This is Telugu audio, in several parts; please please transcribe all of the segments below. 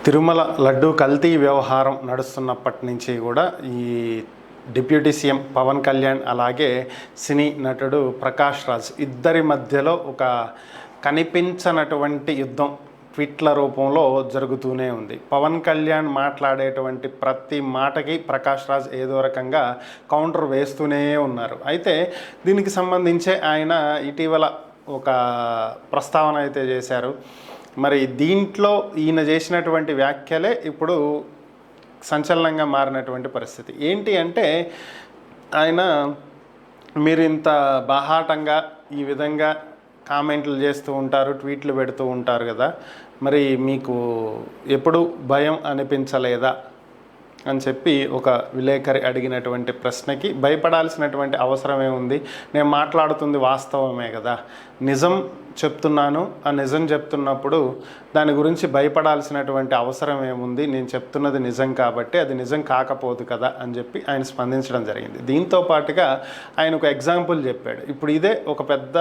తిరుమల లడ్డు కల్తీ వ్యవహారం నడుస్తున్నప్పటి నుంచి కూడా ఈ డిప్యూటీ సీఎం పవన్ కళ్యాణ్ అలాగే సినీ నటుడు ప్రకాష్ రాజ్ ఇద్దరి మధ్యలో ఒక కనిపించనటువంటి యుద్ధం ట్వీట్ల రూపంలో జరుగుతూనే ఉంది. పవన్ కళ్యాణ్ మాట్లాడేటువంటి ప్రతి మాటకి ప్రకాష్ రాజ్ ఏదో రకంగా కౌంటర్ వేస్తూనే ఉన్నారు. అయితే దీనికి సంబంధించే ఆయన ఇటీవల ఒక ప్రస్తావన అయితే చేశారు. మరి దీంట్లో ఈయన చేసినటువంటి వ్యాఖ్యలే ఇప్పుడు సంచలనంగా మారినటువంటి పరిస్థితి. ఏంటి అంటే ఆయన మీరు ఇంత బాహాటంగా ఈ విధంగా కామెంట్లు చేస్తూ ఉంటారు, ట్వీట్లు పెడుతూ ఉంటారు కదా, మరి మీకు ఎప్పుడు భయం అనిపించలేదా అని చెప్పి ఒక విలేకరి అడిగినటువంటి ప్రశ్నకి భయపడాల్సినటువంటి అవసరమే ఉంది, నేను మాట్లాడుతుంది వాస్తవమే కదా, నిజం చెప్తున్నాను, ఆ నిజం చెప్తున్నప్పుడు దాని గురించి భయపడాల్సినటువంటి అవసరం ఏముంది, నేను చెప్తున్నది నిజం కాబట్టి అది నిజం కాకపోదు కదా అని చెప్పి ఆయన స్పందించడం జరిగింది. దీంతో పాటుగా ఆయన ఒక ఎగ్జాంపుల్ చెప్పాడు. ఇప్పుడు ఇదే ఒక పెద్ద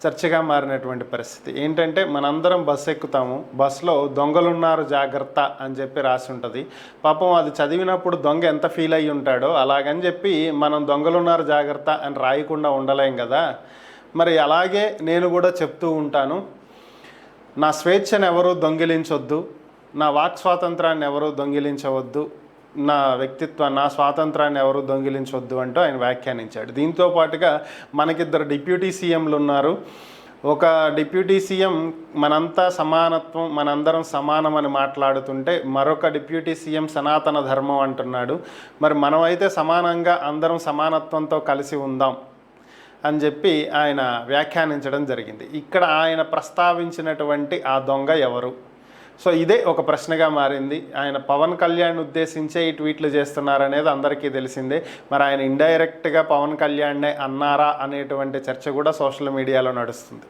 చర్చగా మారినటువంటి పరిస్థితి. ఏంటంటే మనందరం బస్సు ఎక్కుతాము, బస్సులో దొంగలున్నారు జాగ్రత్త అని చెప్పి రాసి ఉంటుంది. పాపం అది చదివినప్పుడు దొంగ ఎంత ఫీల్ అయ్యి ఉంటాడో అలాగని చెప్పి మనం దొంగలున్నారు జాగ్రత్త అని రాయకుండా ఉండలేం కదా. మరి అలాగే నేను కూడా చెప్తూ ఉంటాను, నా స్వేచ్ఛను ఎవరూ దొంగిలించొద్దు, నా వాక్ స్వాతంత్రాన్ని ఎవరూ దొంగిలించవద్దు, నా వ్యక్తిత్వాన్ని, నా స్వాతంత్రాన్ని ఎవరు దొంగిలించవద్దు అంటూ ఆయన వ్యాఖ్యానించాడు. దీంతో పాటుగా మనకిద్దరు డిప్యూటీ సీఎంలు ఉన్నారు. ఒక డిప్యూటీ సీఎం మనంతా సమానత్వం, మనందరం సమానం అని మాట్లాడుతుంటే మరొక డిప్యూటీ సీఎం సనాతన ధర్మం అంటున్నాడు. మరి మనమైతే సమానంగా అందరం సమానత్వంతో కలిసి ఉందాం అని చెప్పి ఆయన వ్యాఖ్యానించడం జరిగింది. ఇక్కడ ఆయన ప్రస్తావించినటువంటి ఆ దొంగ ఎవరు? సో ఇదే ఒక ప్రశ్నగా మారింది. ఆయన పవన్ కళ్యాణ్ ఉద్దేశించే ఈ ట్వీట్లు చేస్తున్నారనేది అందరికీ తెలిసిందే. మరి ఆయన ఇండైరెక్ట్గా పవన్ కళ్యాణ్నే అన్నారా అనేటువంటి చర్చ కూడా సోషల్ మీడియాలో నడుస్తుంది.